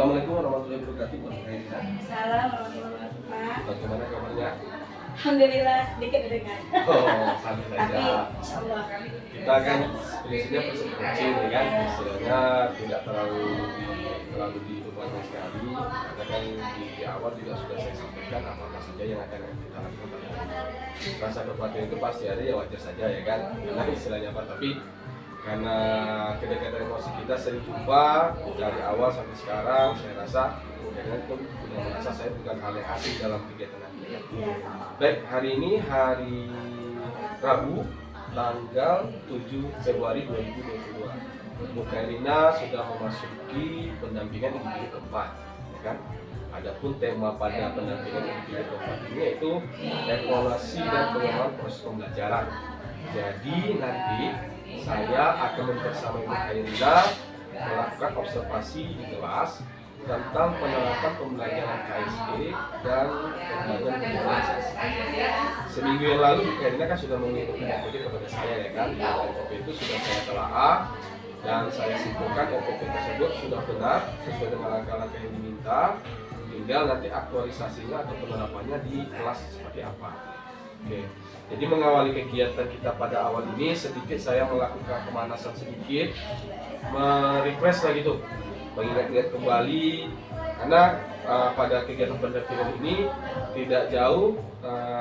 Assalamualaikum warahmatullahi wabarakatuh. Salam warahmatullahi wabarakatuh. Bagaimana kabarnya? Alhamdulillah sedikit dengar. Oh, santai Tapi saja. insyaallah. Kita kan prinsipnya prinsip kecil ya kan, istilahnya tidak terlalu dibebankan sekali. Karena kan di awal juga sudah saya sampaikan apa saja yang akan kita lakukan pada hari ini. Rasa kekhawatiran itu pasti ada, ya wajar saja ya kan. Karena istilahnya apa, tapi karena kedekatan emosi kita sering jumpa dari awal sampai sekarang, saya rasa karena itu sudah merasa saya bukan hal yang asing dalam kegiatan ini. Baik, hari ini hari Rabu tanggal 7 Februari 2022. Bu Kairina sudah memasuki pendampingan individu keempat, ya kan? Adapun tema pada pendampingan individu keempat ini yaitu evaluasi dan pengembangan proses pembelajaran. Jadi nanti saya akan bersama Ibu Kairina melakukan observasi di kelas tentang penerapan pembelajaran KSE dan pembelajaran organisasi. Seminggu yang lalu Bu Kairina kan sudah mengikuti OPD kepada saya ya kan. OPD itu sudah saya telaah dan saya simpulkan OPD tersebut sudah benar sesuai dengan langkah-langkah yang diminta. Tinggal nanti aktualisasinya atau penerapannya di kelas seperti apa. Oke. Jadi mengawali kegiatan kita pada awal ini sedikit saya melakukan pemanasan sedikit, merefresh lagi tuh, mengingat-ingat kembali karena pada kegiatan pendampingan ini tidak jauh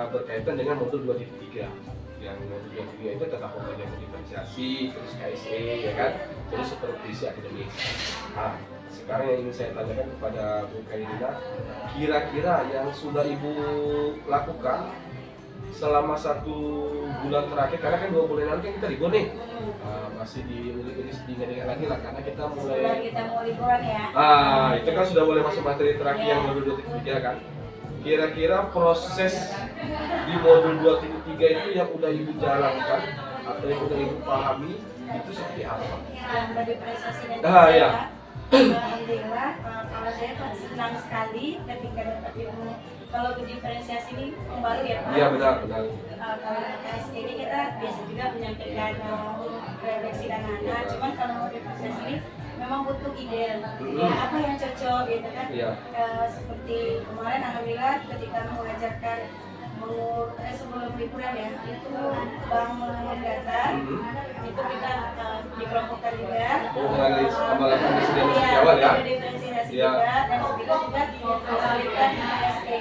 berkaitan dengan modul 2.3. Yang modul 2.3 itu tentang pembelajaran diferensiasi, terus KSE ya kan, terus supervisi akademis. Nah, sekarang yang ingin saya tanyakan kepada Bu Kairina, kira-kira yang sudah Ibu lakukan selama 1 bulan terakhir, karena kan 2 bulan lalu kan kita libur nih, masih diingat-ingat lagi lah karena kita mau liburan ya. Itu kan sudah boleh masuk materi terakhir yang modul 2.3 kan. Kira-kira proses di modul 2.3 itu yang udah Ibu jalankan atau yang udah Ibu pahami itu seperti apa? Yang berdifferensiasi dan Ya. Alhamdulillah, kalau saya senang sekali ketika dapat ilmu. Kalau berdifferensiasi ini yang baru ya Pak? Iya benar. Kalau KSE ini kita biasa juga menyampaikan refleksi dan anak, cuman kalau mau diferensiasi ini memang butuh ide, ya apa yang cocok gitu kan. Seperti kemarin alhamdulillah ketika mengajarkan sebelum liburan ya, itu bangun data, itu kita dikelompokkan juga. Menganalisis awal ya. Diferensiasi juga, dan kita juga diselipkan di KSE.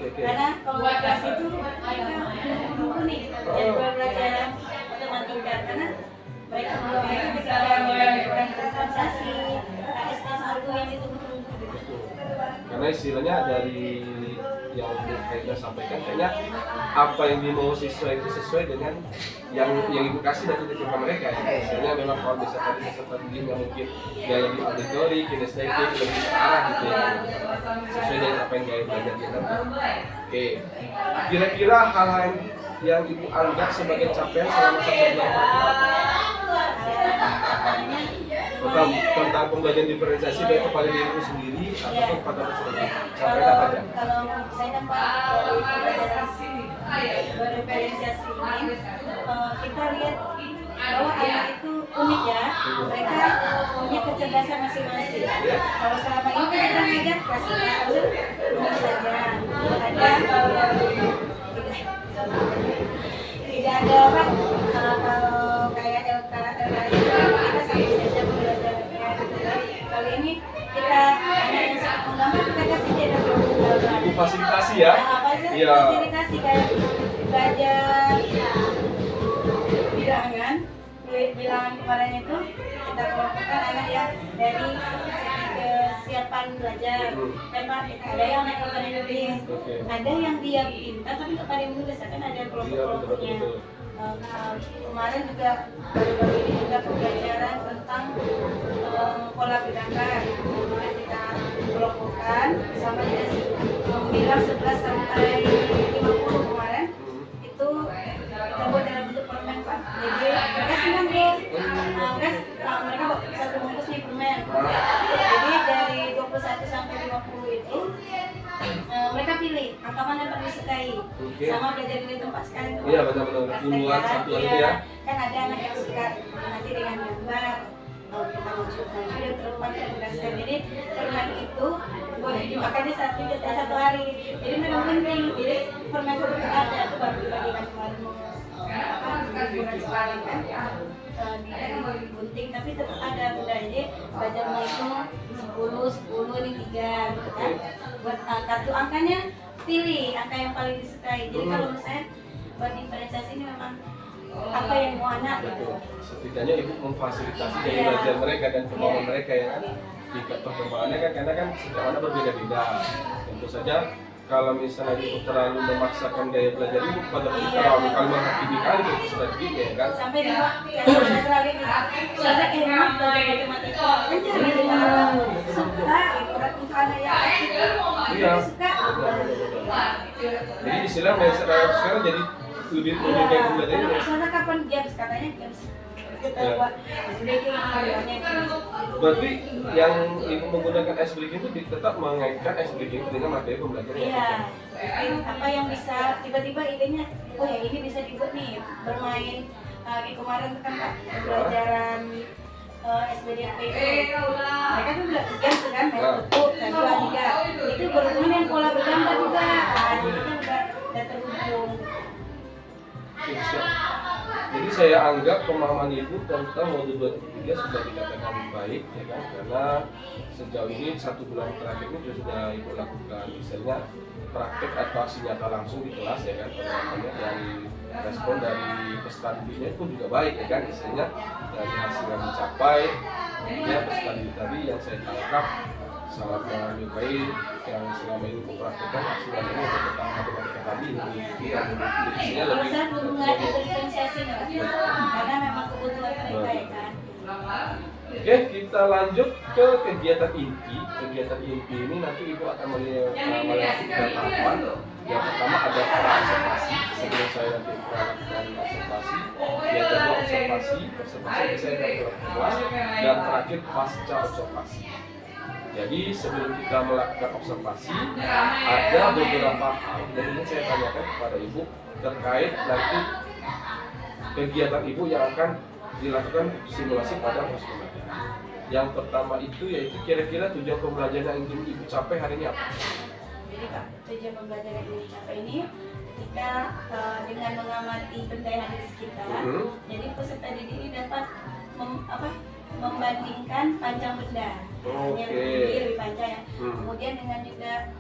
Karena kalau di kelas itu mereka nunggu nih jadwal pelajaran matematika, karena mereka bisa melakukan diferensiasi KSE 1 yang ditunggu-tunggu gitu. Karena istilahnya dari yang kita sampaikan, kayaknya apa yang dimau siswa itu sesuai dengan yang Ibu kasih dari ketika mereka ya. Istilahnya memang kalau bisa tadi peserta didik yang mungkin dia lebih auditory, kinestetik, lebih arah gitu ya, sesuai dengan apa yang dia belajar di dalam. Oke, kira-kira hal-hal yang Ibu anggap sebagai capaian selama 1 bulan tentang pembelajaran diferensiasi baik kepada diriku sendiri ataupun kepada peserta. Capaian apa aja? Kalau saya dapat dari pembelajaran berdiferensiasi ini, kita lihat bahwa anak itu unik ya, mereka punya kecerdasan masing-masing. Kalau selama ini kita ngajar klasikal umum saja, tidak ada apa, kalau kayak LK kita sama saja pembelajarannya gitu. Kali ini kita anak yang sangat menggambar, kita kasih dia Ibu fasilitasi ya? Iya. Fasilitasi kayak belajar bilangan kemarin itu kita kelompokkan anak yang dari kesiapan belajar. Memang ada yang naik kepada nulis, ada yang dia pintar tapi kepada nulis, kan ada kelompok-kelompoknya. Kemarin juga baru-baru ini juga pembelajaran tentang pola bergambar. Kita kelompokkan sama dia bilang 11 sampai 50 kemarin itu kita buat dalam bentuk permen Pak. Jadi mereka senang deh, mereka satu bungkus nih permen. Jadi dari 21 sampai 50 itu mereka pilih angka mana yang paling disukai. Sama belajar di tempat sekarang itu. Iya benar-benar puluhan satuan itu ya. Kan ada anak yang suka nanti dengan gambar. Kita maju dan ke depan kita jelaskan. Jadi permen itu itu boleh dimakan di satu hari. Jadi memang penting. Jadi permen itu ada itu baru dibagikan kemarin bukan sekali kan di gunting, tapi tetap ada benda. Jadi belajar menghitung 10 ini 3 gitu kan. Buat kartu angkanya pilih angka yang paling disukai. Jadi kalau misalnya buat diferensiasi ini memang apa yang mau anak gitu. Setidaknya ibu memfasilitasi dari belajar mereka dan kemauan mereka ya kan. Tingkat perkembangannya kan karena kan setiap anak berbeda-beda. Tentu saja kalau misalnya ibu terlalu memaksakan gaya belajar ibu pada terlalu kalau menghakimi kali itu sudah gini ya kan. Sampai di saya terlalu ini saya enak dari matematika mencari di mana suka itu karena ya suka. Jadi istilah sekarang jadi lebih kayak belajar ini. Soalnya kapan games katanya games kita buat breaking berarti yang ibu menggunakan ice breaking itu tetap mengaitkan ice breaking dengan materi pembelajaran. Iya. Apa yang bisa tiba-tiba idenya, oh ya ini bisa dibuat nih bermain di kemarin kan Pak pelajaran SBDP itu mereka tuh bilang games kan main betul dan 2 3 itu berhubungan dengan pola bergambar juga. Jadi kan udah terhubung. Jadi saya anggap pemahaman ibu tentang modul 2 sudah dikatakan baik ya kan, karena sejauh ini 1 bulan terakhir ini sudah ibu lakukan misalnya praktek atau aksi nyata langsung di kelas ya kan, penerapannya dari respon dari peserta didiknya pun juga baik ya kan, misalnya dari hasil yang dicapai ya peserta didik tadi yang saya tangkap sangat menyukai yang selama ini mempraktikkan hasil ini untuk tentang matematika tadi yang lebih alasan hubungan diferensiasi karena memang kebutuhan mereka ya kan. Oke, kita lanjut ke kegiatan inti. Kegiatan inti ini nanti ibu akan melewati 3 tahapan. Yang pertama ada pra-observasi, sebelum saya nanti melakukan observasi. Yang kedua observasi saya akan kelas, dan terakhir pasca observasi. Jadi sebelum kita melakukan observasi ada beberapa hal yang ingin saya tanyakan kepada ibu terkait nanti kegiatan ibu yang akan dilakukan simulasi pada proses pembelajaran. Yang pertama itu yaitu kira-kira tujuan pembelajaran yang ingin ibu capai hari ini apa? Jadi Pak, tujuan pembelajaran yang ingin dicapai ini ketika dengan mengamati benda yang ada di sekitar, jadi peserta didik ini dapat membandingkan panjang benda. Yang lebih panjang ya. Kemudian dengan juga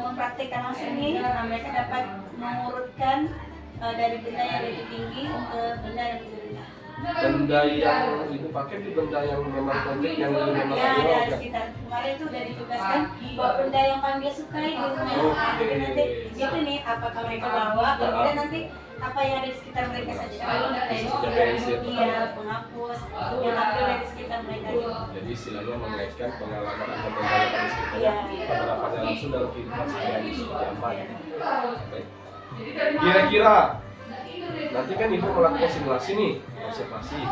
mempraktikkan langsung ini, mereka dapat mengurutkan dari benda yang lebih tinggi ke benda yang lebih rendah. Benda yang ibu pakai itu benda yang memang pendek yang memang ada sekitar kemarin itu udah ditugaskan bahwa benda yang paling dia sukai di rumah. Jadi nanti itu nih apakah mereka bawa, kemudian nanti apa yang ada di sekitar mereka saja. Kalau media, penghapus, yang ambil dari sekitar mereka juga. Jadi istilahnya mengaitkan pengalaman atau benda yang ada di sekitar penerapannya langsung dalam kehidupan sehari-hari supaya aman. Kira-kira nanti kan ibu melakukan simulasi nih, observasi.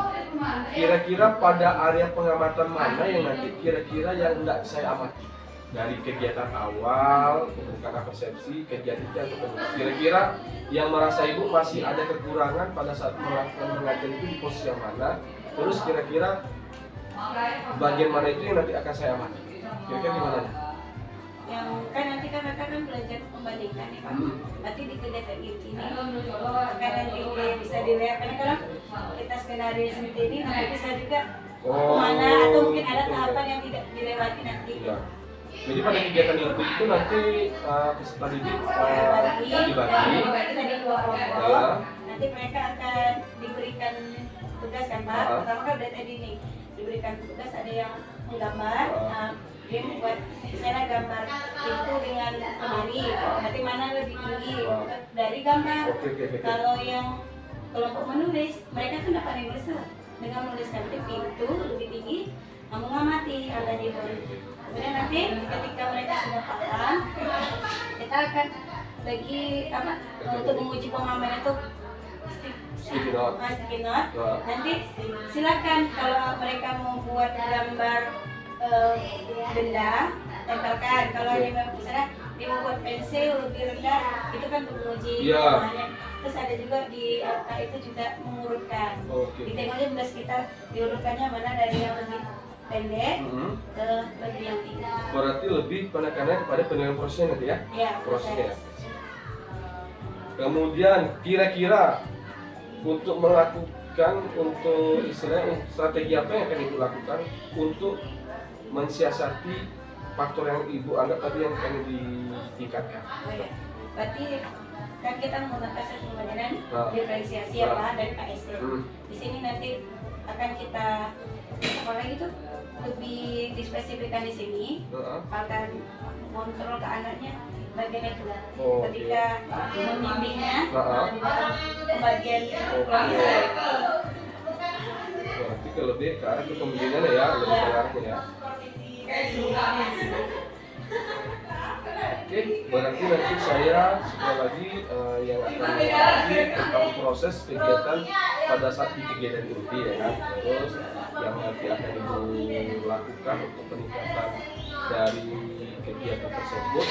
Kira-kira pada area pengamatan mana yang nanti kira-kira yang tidak saya amati dari kegiatan awal, pembukaan persepsi, kegiatan itu atau kira-kira yang merasa ibu masih ada kekurangan pada saat melakukan pengajian itu di posisi yang mana? Terus kira-kira bagian mana itu yang nanti akan saya amati? Kira-kira gimana? Yang kan nanti kan mereka kan belajar membandingkan nih Pak. Nanti di kegiatan ini kan nanti bisa dilihat karena kadang kita skenario seperti ini nanti bisa juga mana atau mungkin ada tahapan yang tidak dilewati nanti. Ya. Jadi pada kegiatan itu nanti peserta didik dibagi tadi 2 kelompok. Nanti mereka akan diberikan tugas kan Pak. Pertama kan udah tadi nih diberikan tugas ada yang menggambar. Dia membuat misalnya gambar pintu dengan lemari, nanti mana lebih tinggi dari gambar. Kalau yang kelompok menulis, mereka tuh dapat menulis dengan menuliskan pintu lebih tinggi, mengamati tadi itu. Kemudian nanti ketika mereka sudah paham, kita akan lagi untuk menguji pemahaman itu sticky note. Nanti silakan kalau mereka mau buat gambar benda tempelkan. Kalau dia misalnya dia membuat pensil lebih rendah itu kan untuk menguji pemahamannya. Terus ada juga di itu juga mengurutkan. Ditengoknya benda sekitar diurutkannya mana dari yang lebih pendek ke lebih yang tinggi. berarti lebih penekanannya kepada penilaian prosesnya nanti ya? Iya, Prosesnya. proses. Kemudian kira-kira untuk melakukan untuk istilahnya strategi apa yang akan ibu lakukan untuk mensiasati faktor yang ibu anggap tadi yang akan ditingkatkan? Oh ya, berarti kan kita menggunakan proses pembelajaran Nah. diferensiasi ya Pak dari KSD. Di sini nanti akan kita apa lagi tuh lebih dispesifikkan di sini akan mengontrol ke anaknya bagian itu Oh, ketika membimbingnya Nah. di dalam bagian Oke. Berarti ke lebih ke arah ke pembimbingan ya, lebih ke arahnya ya. Oke, berarti nanti saya sekali lagi yang akan mengawali tentang proses kegiatan pada saat di kegiatan inti ya kan. Terus yang nanti akan ibu lakukan untuk peningkatan dari kegiatan tersebut,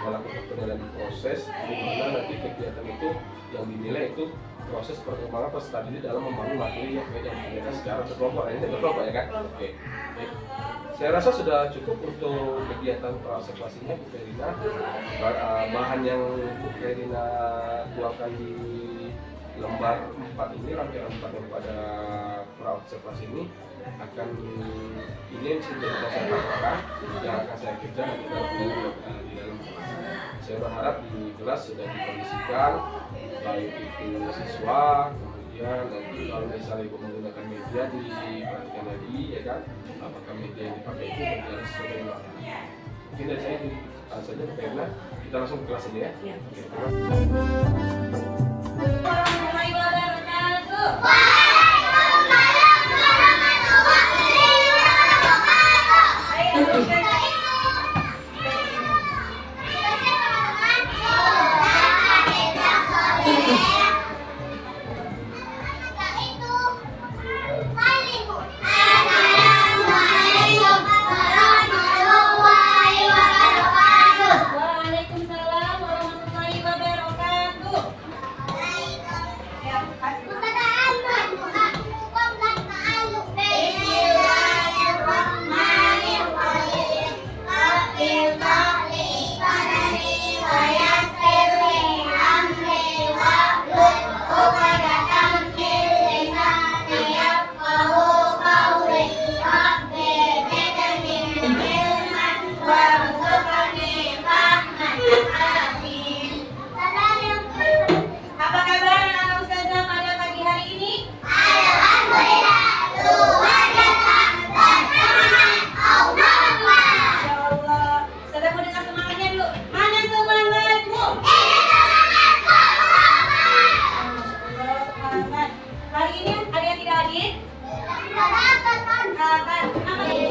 melakukan penilaian proses di mana nanti kegiatan itu yang dinilai itu proses perkembangan peserta didik dalam membangun materi yang diberikan secara berkelompok. Ini berkelompok ya kan? Oke. Baik. Saya rasa sudah cukup untuk kegiatan observasinya Bu Ferina. Bahan yang Bu Ferina tuangkan di lembar 4 ini, rangkaian 4 yang pada pra-observasi ini akan ini yang sudah saya katakan yang akan saya kerja nanti di dalam kelas. Saya berharap di kelas sudah dikondisikan baik itu siswa, kemudian nanti kalau misalnya ibu menggunakan media diperhatikan lagi ya kan, apakah media yang dipakai itu berjalan sesuai dengan waktunya. Mungkin dari saya itu saja Bu Ferina, kita langsung ke kelas ini ya. Oke, terima kasih. Warahmatullahi wabarakatuh. Waalaikumsalam warahmatullahi wabarakatuh. Ya, apa kabar anak ustazah pada pagi hari ini? Masya Allah. Ustazah mau dengar semangatnya dulu. Mana semangatmu? Masya Allah, semangat. Hari ini ada yang tidak hadir? Kakak, apa ini?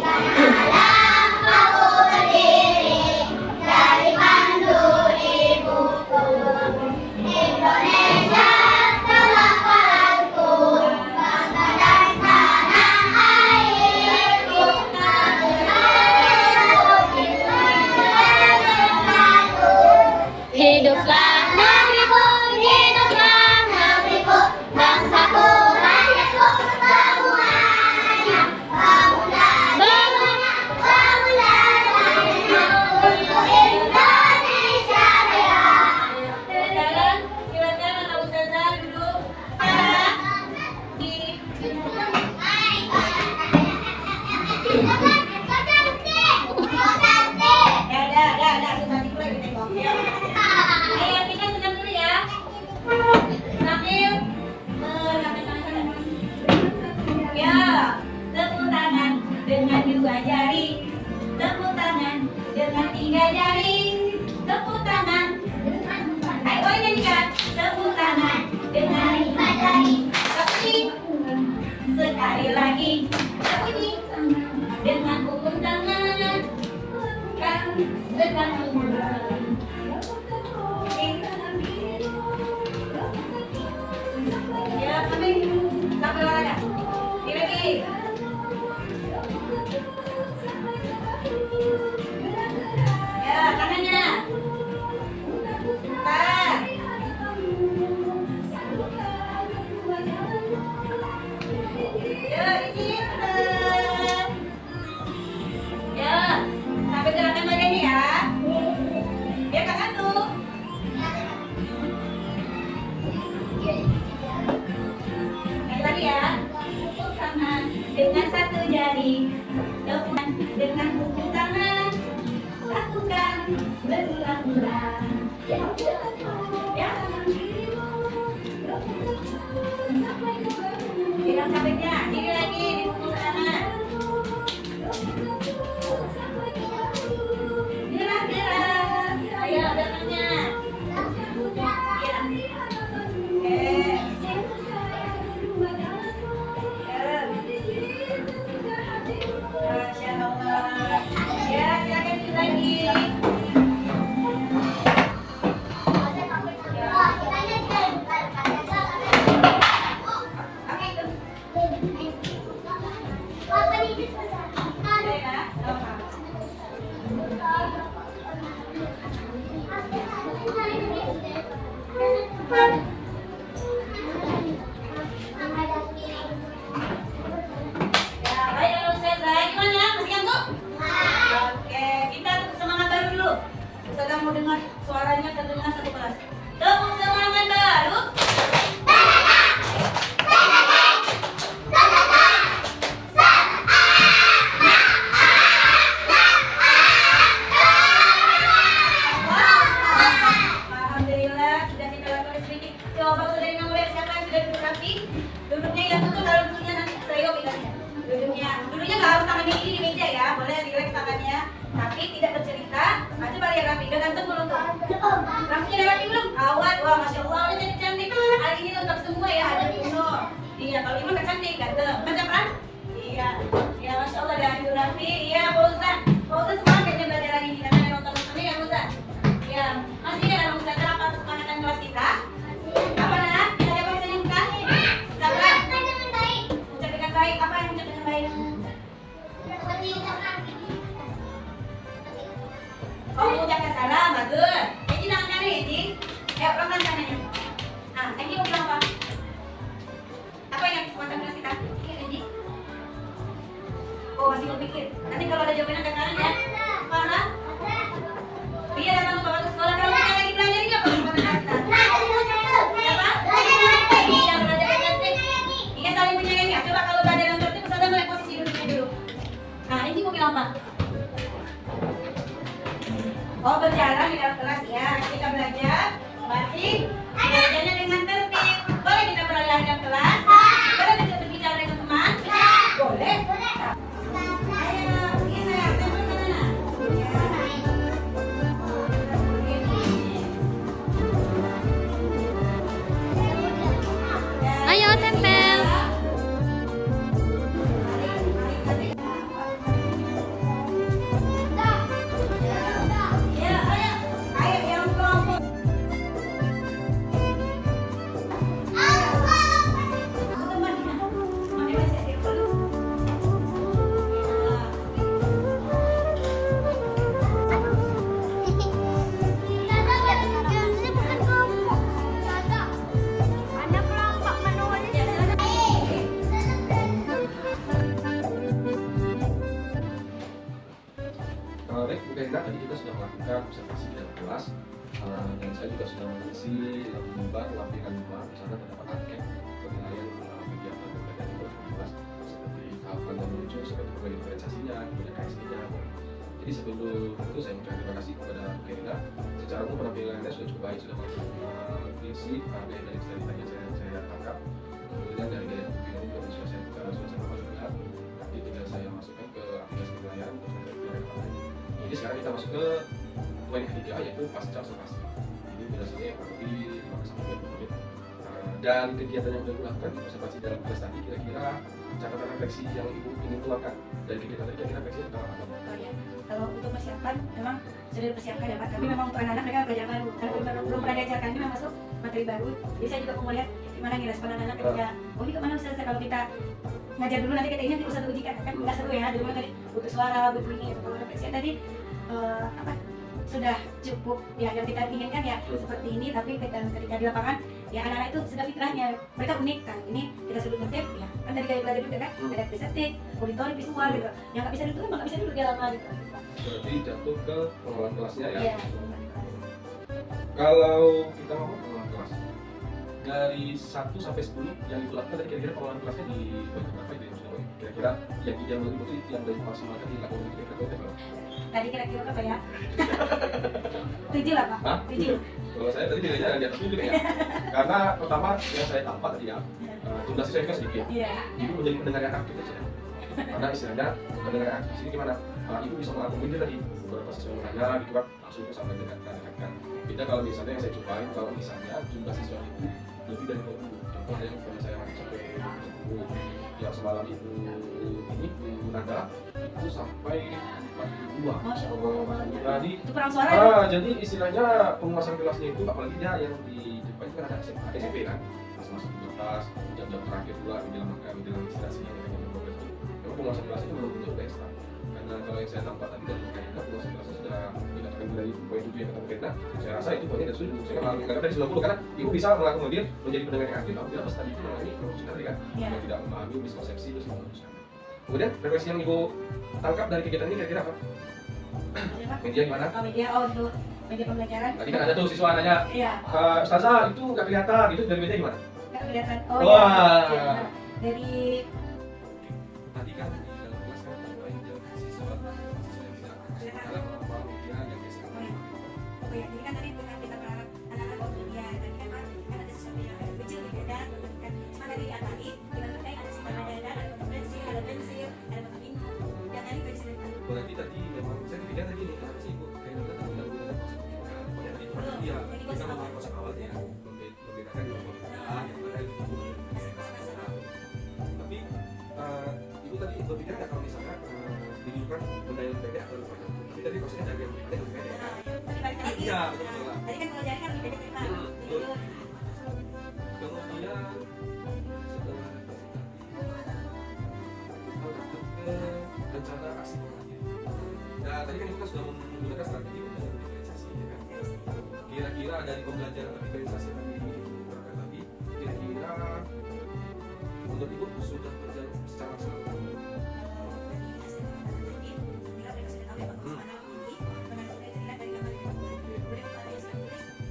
Hiduplah negeriku, hiduplah negeriku, bangsaku, rakyatku, semuanya. Bangunlah, bangunlah, bangunlah, untuk Indonesia Raya. Sekarang silakan anak ustazah duduk. Di ada susah dikit lagi tengok. Ayo kita senam dulu ya. Sambil sambil tangan. Ya, tepuk tangan dengan dua jari. Tepuk tangan dengan tiga jari. Tepuk tangan. Ayo nyanyikan. Tepuk tangan dengan lima jari. Tapi sekali lagi. Tapi dengan punggung tangan. Kan sedang ya, sampai olahraga. Lagi. Ya, tangannya. Bentar. Ya, ini. Ya, sampai gerakan lagi. Hilang capeknya, diri lagi, dipukul ke sana. Gerak. Ayo, belakangnya. Masya Allah. Ya, silakan diri lagi. Mau dengar suaranya terdengar satu kelas. Tepuk semangat baru. Alhamdulillah sudah kita lakukan sedikit. Coba saudara yang mulia, siapa yang sudah duduk rapi? Duduknya yang tutup, kalau duduknya nanti saya bilangnya. Duduknya nggak harus tangannya ini di meja ya, boleh rileks tangannya. Tapi tidak bercerita. Coba lihat rapi, udah ganteng belum tuh? Rambutnya udah rapi belum? Awet, wah masya Allah, udah jadi cantik. Hari ini lengkap semua ya, ada Bruno. Iya, kalau Iman kan cantik, ganteng. Macam kan? Iya, ya masya Allah udah hidup rapi. Iya, Fauzan semangat kayaknya belajar hari ini karena ada nonton-nontonnya ya Fauzan. Iya, masih ada Fauzan apa kesepakatan kelas kita? Apa nak? Kita coba bisa nyanyikan? Ucapkan. Ucap dengan baik. Apa yang ucap dengan baik? Oh, mengucapkan salam, bagus. Ini tangannya ini. Pelan-pelan tangannya. Nah, ini mau bilang apa? Apa yang kesempatan kelas kita? Ini. Oh, masih berpikir. Nanti kalau ada jawaban angkat tangan ya. Mana? Iya, datang ke bapak ke sekolah. Kalau kita lagi belajar ini apa kesempatan kelas kita? Apa? Iya, belajar yang tertib. Iya, saling menyayangi. Coba kalau belajar yang tertib, Ustazah mulai posisi duduknya dulu. Nah, ini mau bilang apa? Oh, berjalan di dalam kelas ya. Kita belajar masih belajarnya dengan tertib. Boleh kita beralih dalam kelas? Boleh kita berbicara dengan teman? Boleh. Ayo, pergi sayang, tempel sana. Ayo tempel. Tadi kita sudah melakukan observasi di dalam kelas dan saya juga sudah mengisi lampiran 2 di sana terdapat angket penilaian kegiatan belajar di kelas seperti tahapan dan menuju seperti pembagi diferensiasinya, kemudian KSI-nya. Jadi sebelum itu saya mengucapkan terima kasih kepada Bu Kerina. Secara umum penampilannya sudah cukup baik, sudah mengisi dari ceritanya saya tangkap. Kemudian dari gaya kepemimpinan juga sudah saya paham juga. Nanti tinggal saya masukkan ke aplikasi penilaian untuk saya pilih. Jadi sekarang kita masuk ke poin ketiga, yaitu pasca observasi. Ini durasinya kurang lebih 5-20 menit. Dan kegiatan yang sudah dilakukan di observasi dalam kelas tadi, kira-kira catatan refleksi yang Ibu ingin keluarkan dari kegiatan tadi, kira-kira refleksi tentang apa? Oh ya, kalau untuk persiapan memang sudah dipersiapkan ya Pak, tapi memang untuk anak-anak mereka belajar baru karena belum pernah diajarkan, ini memang masuk materi baru. Jadi saya juga mau lihat gimana nih respon anak-anak ketika oh ini kemana Ustaz, kalau kita ngajar dulu nanti kita ini Ustaz ujikan kan nggak seru ya. Di rumah tadi butuh suara, butuh ini, kalau refleksi tadi sudah cukup ya yang kita inginkan ya seperti ini, tapi ketika di lapangan ya anak-anak itu sudah fitrahnya mereka unik kan. Ini kita sebut tertib ya kan, dari gaya belajar juga kan ada presentif, auditory, visual gitu. Yang nggak bisa duduk emang nggak bisa duduk di lama gitu. Berarti jatuh ke pengelolaan kelasnya ya? Iya. Kalau kita mau pengelolaan kelas, dari 1 sampai 10 yang Ibu lakukan tadi kira-kira pengelolaan kelasnya di poin berapa itu ya? Kira-kira yang menurut Ibu itu yang dari maksimalkan dilakukan kira-kira poin berapa? Tadi kira-kira berapa ya? 7 lah Pak. Hah? 7. Kalau saya tadi nilainya di atas 7 ya. Karena pertama yang saya tampak tadi ya, jumlah siswa kan sedikit. Iya. Ibu menjadi pendengar yang aktif aja. Karena istilahnya pendengar yang aktif di sini gimana? Ibu bisa mengakomodir tadi beberapa siswa yang bertanya gitu kan, langsung itu sampai dengarkan. Beda kalau misalnya yang saya cobain, kalau misalnya jumlah siswa itu lebih dari 20. Contoh yang pernah saya sampai 20. Yang semalam itu ini Bu Nada itu sampai 42. Masya Allah. Jadi Itu perang suara. jadi istilahnya penguasaan kelasnya itu apalagi dia yang di Jepang itu kan ada SMP kan, masa-masa terbatas, jam-jam terakhir pula menjelang istirahatnya kita yang progres itu. Memang penguasaan kelasnya itu belum betul ekstra. Karena kalau yang saya tampak tadi dari Kayaknya penguasaan kelasnya sudah dikatakan dari poin 7 yang ketemu kita. Saya rasa itu poinnya sudah saya kan karena dari 90 karena ibu bisa mengakomodir menjadi pendengar yang aktif apabila pas tadi itu mengalami produksi tadi kan, yang tidak memahami miskonsepsi terus menuruskan. Kemudian frekuensi yang ibu tangkap dari kegiatan ini kira-kira apa? Media gimana? Oh, media untuk media pembelajaran. Tadi kan ada tuh siswa nanya, Iya. Ustazah itu nggak kelihatan, itu dari media gimana? Nggak kelihatan. Oh Wah. iya. Dari Tadi kan di dalam kelas kan ada yang siswa yang tidak dalam apa media yang biasa. oh ya, jadi kan tadi bukan kita berharap anak-anak bawa media. Tadi kan Pak, kan ada sesuatu yang agak kecil gitu ya, dan kan cuma tadi diatali dengan berkait ada simpanan dana, ada kotak pensil, ada kotak minum, yang tadi pensil. Berarti tadi memang saya kepikiran tadi nih, kenapa sih ibu kayak kita tadi nggak menggunakan konsep pembukaan? Pokoknya tadi itu kan dia kita membuat konsep awalnya, membedakan yang pembukaan yang mana itu ibu. Tapi ibu tadi berpikir nggak kalau misalnya didulukan mendayung pendek atau lebih panjang? Tapi tadi konsepnya dari yang pendek lebih pendek. Tadi balik lagi. Iya betul lah. Tadi kan kalau jari kan lebih pendek dari Pak. Betul. Kemudian setelah ke rencana aksi pengajar. Nah tadi kan ibu kan sudah menggunakan strategi pembelajaran diferensiasi ya kan. Kira-kira dari pembelajaran diferensiasi tadi ibu terangkan tadi, kira-kira menurut ibu sudah berjalan secara maksimal?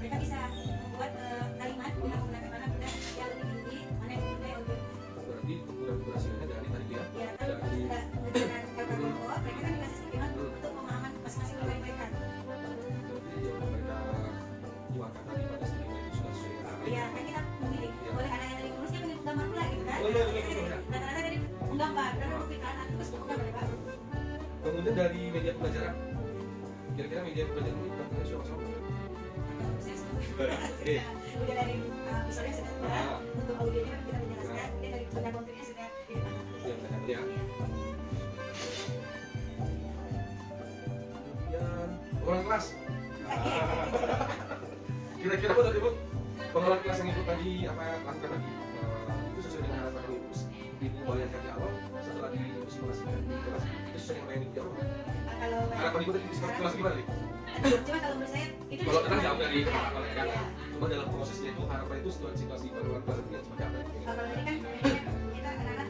Mereka bisa membuat kalimat dengan menggunakan mana benda yang lebih tinggi, mana yang lebih rendah. Berarti ukuran durasinya dari tadi ya? Ya kan sudah dengan kata bahwa mereka kan dikasih stimulan untuk pemahaman masing-masing kelompok mereka. Berarti yang mereka jualkan tadi pada stimulan itu sudah sesuai dengan apa? Ya kan kita memilih. Boleh anak yang dari lulus dia pengen gambar pula gitu kan? Oh iya betul. Rata-rata dari menggambar karena pikiran anak terus menggambar ya Pak. Kemudian dari media pembelajaran, kira-kira media pembelajaran ini kita sudah sama? Oke. Udah dari visualnya sudah ada, untuk audionya kita menjelaskan, kemudian dari benda kontennya sudah di depan. Yang saya ya. Kemudian pengelolaan kelas. Kira-kira menurut ibu pengelolaan kelas yang ibu tadi apa lakukan tadi itu sesuai dengan harapan ibu bayangkan di awal setelah disimulasikan di kelas itu sesuai dengan yang di awal. Kalau Harapan ibu tadi di kelas gimana nih? cuma kalau menurut saya itu Kalau tenang jauh dari kepala kan. Cuma dalam prosesnya itu harapan itu setelah situasi pengelolaan kelas itu seperti apa? kalau tadi kan kita anak-anak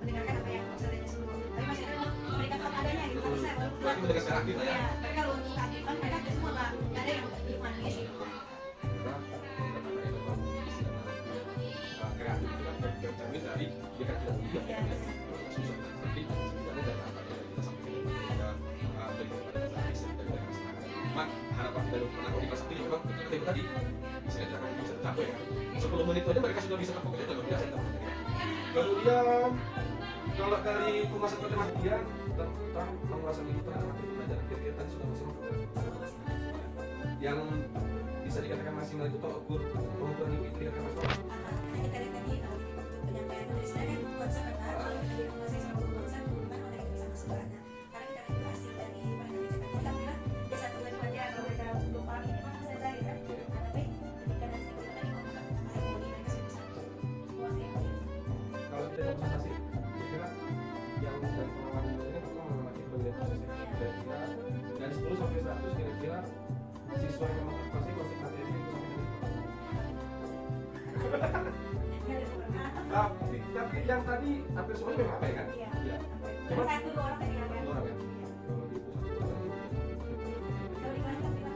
mendengarkan apa yang saudaranya sebelum, tapi masih ada memberikan apa adanya gitu, nggak bisa walaupun Berarti mendengar secara aktif lah ya. ya, tapi kalau untuk aktifan mereka ada semua Pak, nggak ada yang manis gitu. Karena beberapa yang memang istilahnya kreatif itu kan tercermin dari dia kan tidak mudah ya. Susah tapi sebenarnya dari apa yang kita sampaikan itu kita berikan kepada kita bisa dari masyarakat. Cuma harapan dari anak di kelas itu memang ketika tadi istilahnya akan bisa tercapai ya. 10 menit aja mereka sudah bisa terfokus itu luar biasa. Kemudian kalau dari pembahasan matematika tentang penguasaan lingkungan matematika pelajaran kira-kira tadi sudah maksimal. Yang bisa dikatakan maksimal itu tolak ukur pengukuran ibu itu dikatakan maksimal. Hanya tadi penyampaian dari saya kan konsep kan, kalau kita di menguasai sebuah konsep bukan orang yang bisa masuk ke anak. Karena kita itu hasil dari mereka menceritakan kita bilang ya satu dari aja kalau mereka belum paham ini memang saya cari kan. Tapi ketika nanti kita tadi ngomong tentang harmoni mereka sudah bisa menguasai ini. Kalau kita konsentrasi, kira-kira yang dari pengalaman ini kan kita mengamati bagian prosesnya. Kira-kira dari 10 sampai 100 kira-kira siswa yang memang terkuasai konsep materi itu sampai tapi yang tadi hampir semuanya memang apa ya kan? Iya. Cuma Satu dua orang tadi yang dua orang ya. Kalau di pusat dua orang. kalau di kelas kan kita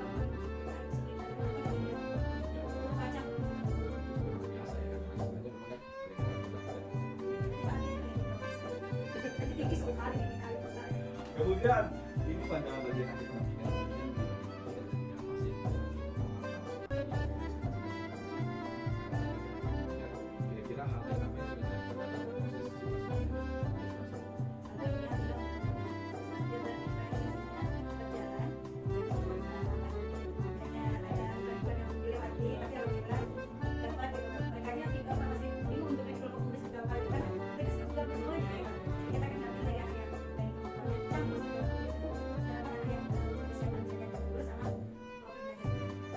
kacang. Kemudian ini pada bagian akhir pendampingan kira-kira hal yang apa yang sudah dilakukan dalam proses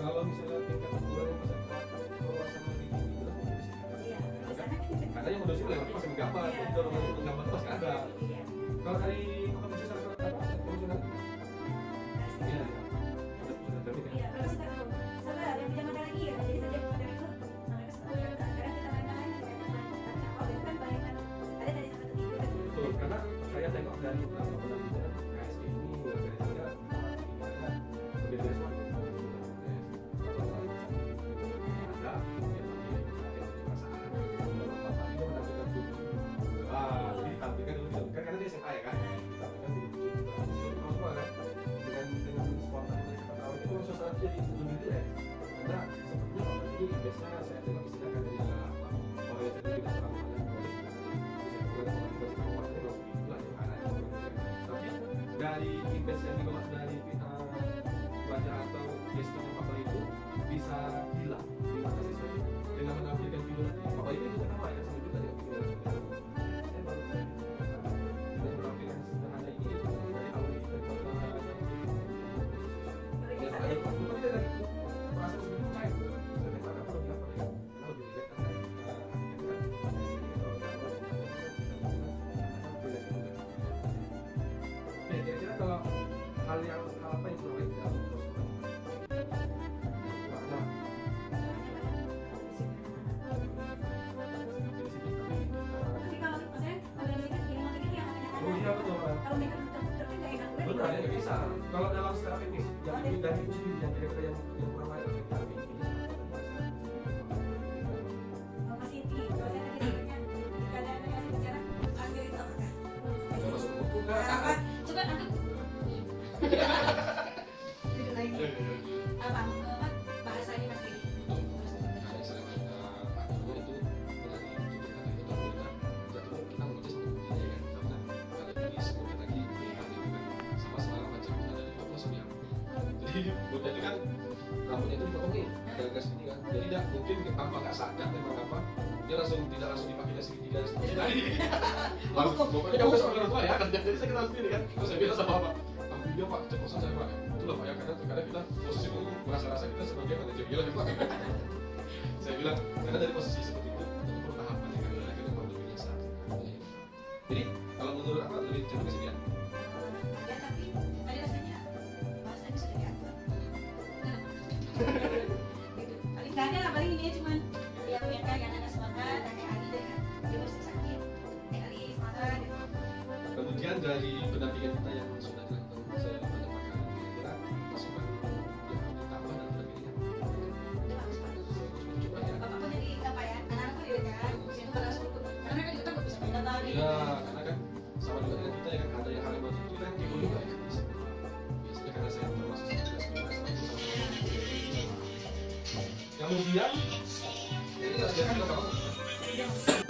kalau misalnya tingkat kekurangan peserta wawasan lebih tinggi itu mungkin bisa karena yang udah sih masih menggambar jadi kalau menggambar itu masih ada. Kalau dari kompetisi sarjana apa profesional iya sudah terbiasa Iya, terus kita tuh setelah ada yang pinjam lagi ya, jadi setiap materi itu mereka suka kadang kita main-main, tapi kalau itu kan banyak kan ada dari 1 ke 3 kan. betul karena saya tengok dari beberapa pendampingan KSG ini organisasinya ada berbeda semua ada jadi ditampilkan dulu kan karena dia SMA ya kan ditampilkan di semua kan dengan spontan yang mereka tahu itu suasana jadi lebih relax karena sepertinya kalau ini biasanya saya tengok istilahkan dari bahwa ya tadi tidak terlalu tapi dari invest yang dibawa dari wajah atau gestur Papa itu bisa hilang di mata siswa dengan menampilkan video nanti Papa itu juga tahu ya sama juga dengan video saya baru dengan menampilkan sederhana ini dari awal kita yang ada waktu kita dari merasa sebelum cair saya tak ada perlu apa ya karena lebih relax kan kira-kira kalau hal apa yang kurang baik dalam proses Tapi kalau maksudnya organisasi kan ilmu ini yang banyak oh iya betul kalau mereka betul-betul kan nggak enak juga. benar ya nggak bisa kalau dalam secara teknis yang dipindah itu yang kira-kira yang kurang baik tapi ini Masih tinggi, kalau saya tadi sebutnya jika ada yang bicara ambil itu apakah? nggak masuk buku nggak Apa? Coba angkat. Duduk lagi. Apa? Bahasanya Mas Didi. Jadi kan rambutnya itu dipotong nih, gagas ini kan. Jadi tidak mungkin tanpa nggak sadar memang apa dia tidak langsung dipakai dari segitiga seperti tadi. Lalu pokoknya kamu sama orang tua ya kan. Jadi saya kenal sendiri kan. Terus saya bilang sama Bapak, dia Pak ceplosan saya Pak. Itulah Pak ya kadang kita posisi merasa kita sebagai manajer gila gitu Pak. Saya bilang karena dari posisi seperti itu perlu tahapan yang akhirnya baru lebih biasa. Jadi kalau menurut apa lebih cenderung ke sini ya? Ada tapi tadi rasanya bahasanya sudah diatur. Gitu. Paling nggak ada lah paling ini cuman yang kayak anak semangat, kayak Ali deh kan dia harus sakit, kayak Ali semangat. Gitu. Kemudian dari pendampingan kita yang sudah dilakukan saya mendapatkan kira-kira masukan yang harus ditambah dan sebagainya. Udah bagus banget. Coba ya. Bapak pun jadi apa ya? Anak-anak pun jadi kan, sini kalau langsung ikut. Karena mereka juga takut bisa main data gitu. Ya, karena kan sama juga dengan kita ya kan ada yang Harimau itu kan kepo juga ya. Biasanya karena saya termasuk kemudian ini harus jadi apa?